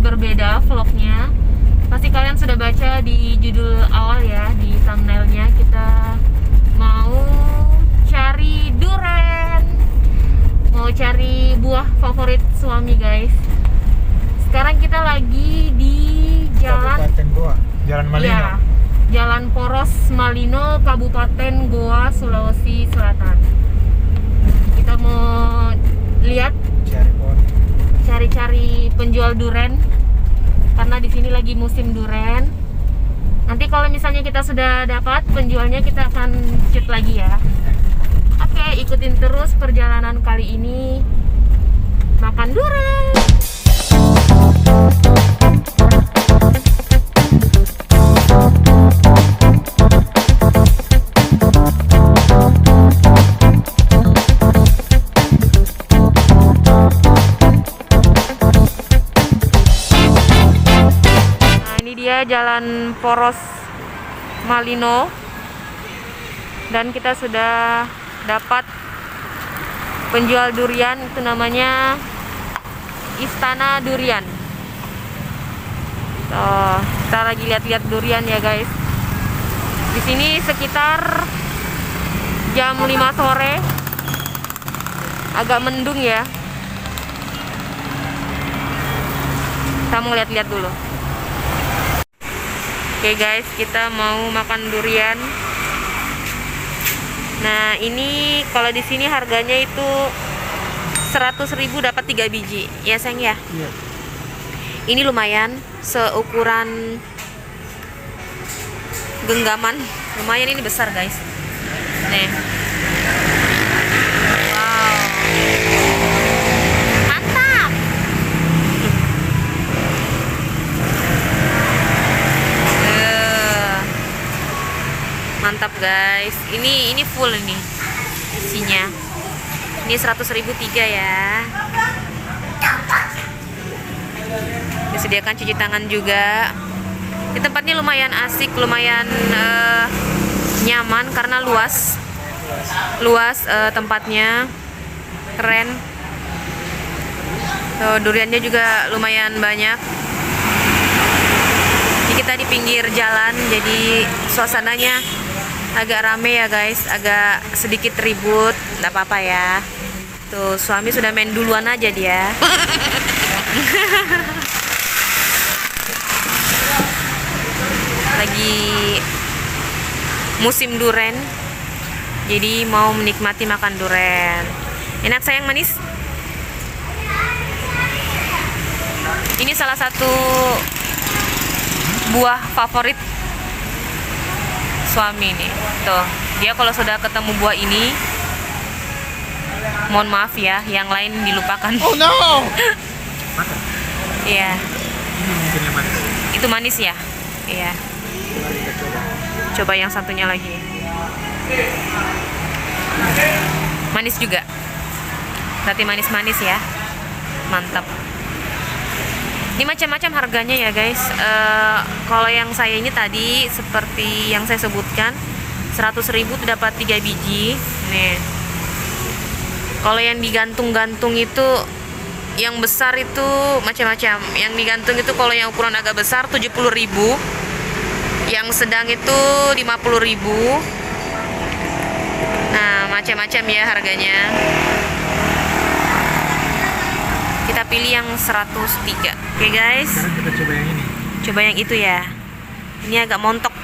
berbeda vlognya. Pasti kalian sudah baca di judul awal ya, di thumbnailnya. Kita mau cari durian, mau cari buah favorit suami guys. Sekarang kita lagi di Kabupaten Goa, Jalan Malino. Ya, Jalan Poros Malino, Kabupaten Goa, Sulawesi Selatan. Kita mau lihat cari penjual durian karena di sini lagi musim durian. Nanti kalau misalnya kita sudah dapat penjualnya, kita akan shoot lagi ya. Oke, ikutin terus perjalanan kali ini makan durian. Jalan Poros Malino, dan kita sudah dapat penjual durian, itu namanya Istana Durian. Kita lagi lihat-lihat durian ya guys. Di sini sekitar jam 5 sore, agak mendung ya. Kita mau lihat-lihat dulu. Oke guys, kita mau makan durian. Nah, ini kalau di sini harganya itu 100.000 dapat 3 biji. Ya, sayang ya? Iya. Ini lumayan, seukuran genggaman. Lumayan, ini besar guys. Nih. Wow. Mantap. Mantap guys. Ini full ini isinya. Ini 100.000 3 ya. Disediakan cuci tangan juga. Di tempatnya lumayan asik, lumayan nyaman karena luas tempatnya, keren. Duriannya juga lumayan banyak. Ini kita di pinggir jalan, jadi suasananya agak rame ya guys, agak sedikit ribut, nggak apa-apa ya. Tuh, suami sudah main duluan aja dia. Lagi musim durian, jadi mau menikmati makan durian. Enak sayang, manis. Ini salah satu buah favorit suami nih. Tuh, dia kalau sudah ketemu buah ini, mohon maaf ya, yang lain dilupakan. Oh no. Iya. Ini mungkin yang manis. Itu manis ya? Iya. Coba yang satunya lagi. Manis juga. Berarti manis-manis ya. Mantap. Ini macam-macam harganya ya guys. Kalau yang saya ini tadi seperti yang saya sebutkan, 100.000 dapat 3 biji. Nih. Kalau yang digantung-gantung itu, yang besar itu macam-macam. Yang digantung itu kalau yang ukuran agak besar 70.000. Yang sedang itu 50.000. Nah, macam-macam ya harganya. Kita pilih yang 103. Oke guys. Sekarang kita coba yang ini. Coba yang itu ya. Ini agak montok.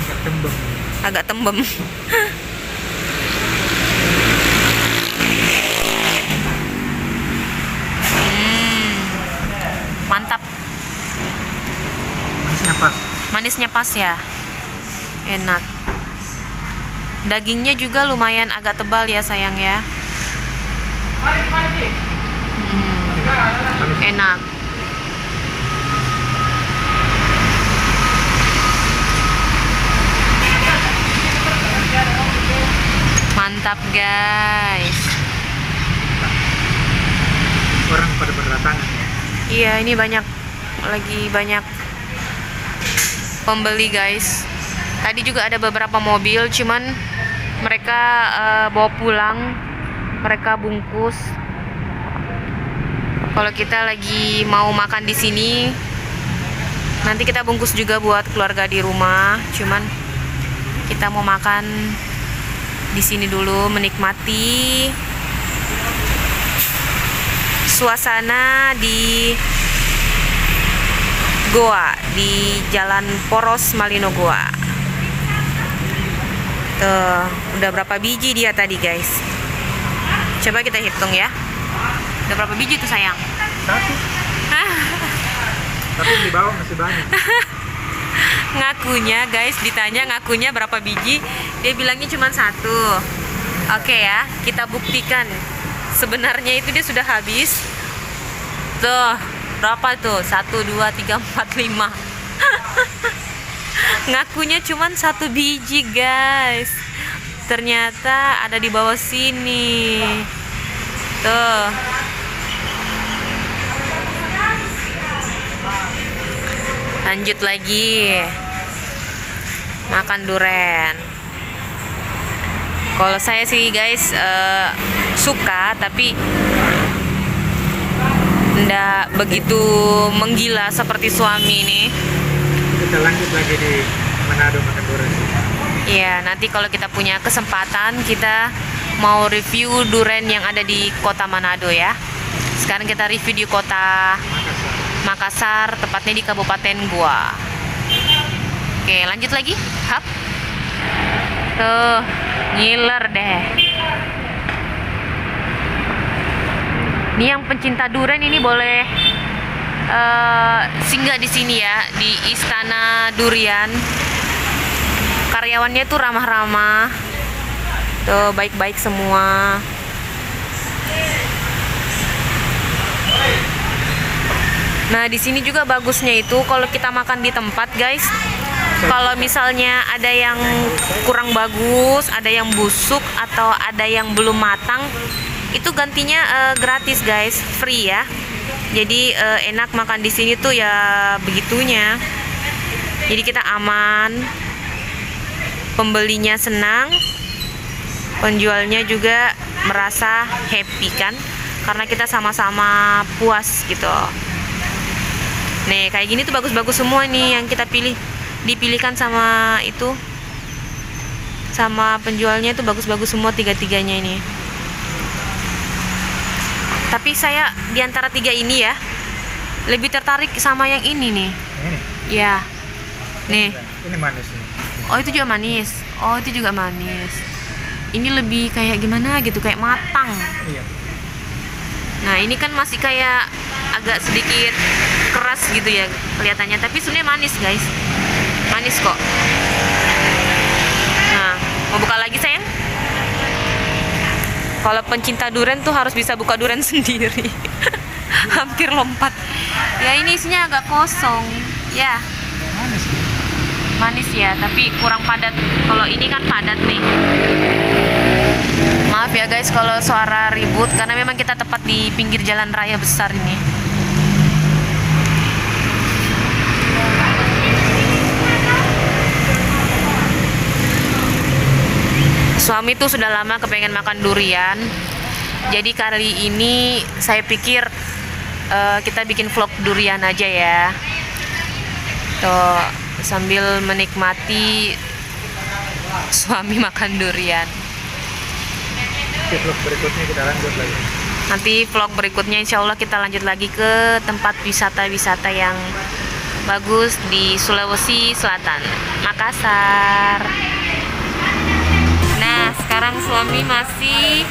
Agak tembem. Agak tembem. Mantap. Manisnya pas. Manisnya pas ya. Enak. Dagingnya juga lumayan agak tebal ya sayang ya. Enak. Mantap guys. Orang pada berdatangan ya. Iya, ini lagi banyak pembeli guys. Tadi juga ada beberapa mobil, cuman mereka bawa pulang, mereka bungkus. Kalau kita lagi mau makan di sini, nanti kita bungkus juga buat keluarga di rumah. Cuman kita mau makan di sini dulu, menikmati suasana di Goa, di Jalan Poros Malino Goa. Tuh, udah berapa biji dia tadi, guys? Coba kita hitung ya. Udah berapa biji tuh, sayang? 1. Tapi di bawah masih banyak. Ngakunya, guys, ditanya ngakunya berapa biji, dia bilangnya cuma 1. Oke ya, kita buktikan. Sebenarnya itu dia sudah habis. Tuh, berapa tuh? 1, 2, 3, 4, 5. Ngakunya cuma 1 biji, guys. Ternyata ada di bawah sini. Tuh. Lanjut lagi. Makan durian. Kalau saya sih, guys, suka, tapi nggak begitu menggila seperti suami nih. Kita lanjut lagi di Manado makan durian. Iya, nanti kalau kita punya kesempatan, kita mau review durian yang ada di kota Manado ya. Sekarang kita review di kota Makassar, tepatnya di Kabupaten Goa. Oke, lanjut lagi. Hap. Tuh, ngiler deh. Ini yang pencinta durian ini boleh singgah di sini ya, di Istana Durian. Karyawannya tuh ramah-ramah, tuh baik-baik semua. Nah, di sini juga bagusnya itu kalau kita makan di tempat, guys. Kalau misalnya ada yang kurang bagus, ada yang busuk, atau ada yang belum matang, itu gantinya gratis, guys, free ya. Jadi enak makan di sini tuh ya begitunya. Jadi kita aman, pembelinya senang, penjualnya juga merasa happy kan, karena kita sama-sama puas gitu. Nih kayak gini tuh bagus-bagus semua nih yang kita pilih, dipilihkan sama itu, sama penjualnya itu bagus-bagus semua tiga-tiganya ini. Tapi saya diantara 3 ini ya lebih tertarik sama yang ini nih. Ini. Ya, nih. Ini manis nih. Oh, itu juga manis. Oh, itu juga manis. Ini lebih kayak gimana gitu, kayak matang. Iya. Nah, ini kan masih kayak agak sedikit keras gitu ya kelihatannya, tapi sebenarnya manis, guys. Manis kok. Nah, mau buka lagi, sayang? Kalau pencinta durian tuh harus bisa buka durian sendiri. Hampir lompat. Ya, ini isinya agak kosong. Ya. Manis. Manis ya, tapi kurang padat. Kalau ini kan padat nih. Maaf ya guys kalau suara ribut, karena memang kita tepat di pinggir jalan raya besar ini. Suami tuh sudah lama kepengen makan durian. Jadi kali ini saya pikir kita bikin vlog durian aja ya. Tuh, sambil menikmati suami makan durian. Di vlog berikutnya kita lanjut lagi. Nanti vlog berikutnya insya Allah kita lanjut lagi ke tempat wisata-wisata yang bagus di Sulawesi Selatan, Makassar. Nah, sekarang suami masih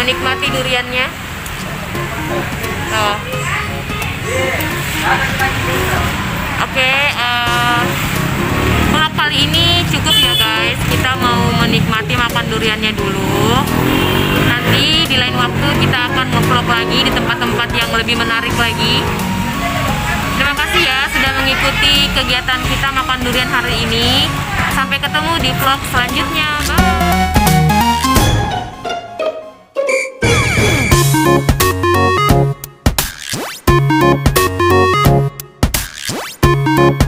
menikmati duriannya. Tuh. Oke, vlog kali ini cukup ya guys. Kita mau menikmati makan duriannya dulu. Nanti di lain waktu kita akan nge-vlog lagi di tempat-tempat yang lebih menarik lagi. Terima kasih ya sudah mengikuti kegiatan kita makan durian hari ini. Sampai ketemu di vlog selanjutnya. Bye.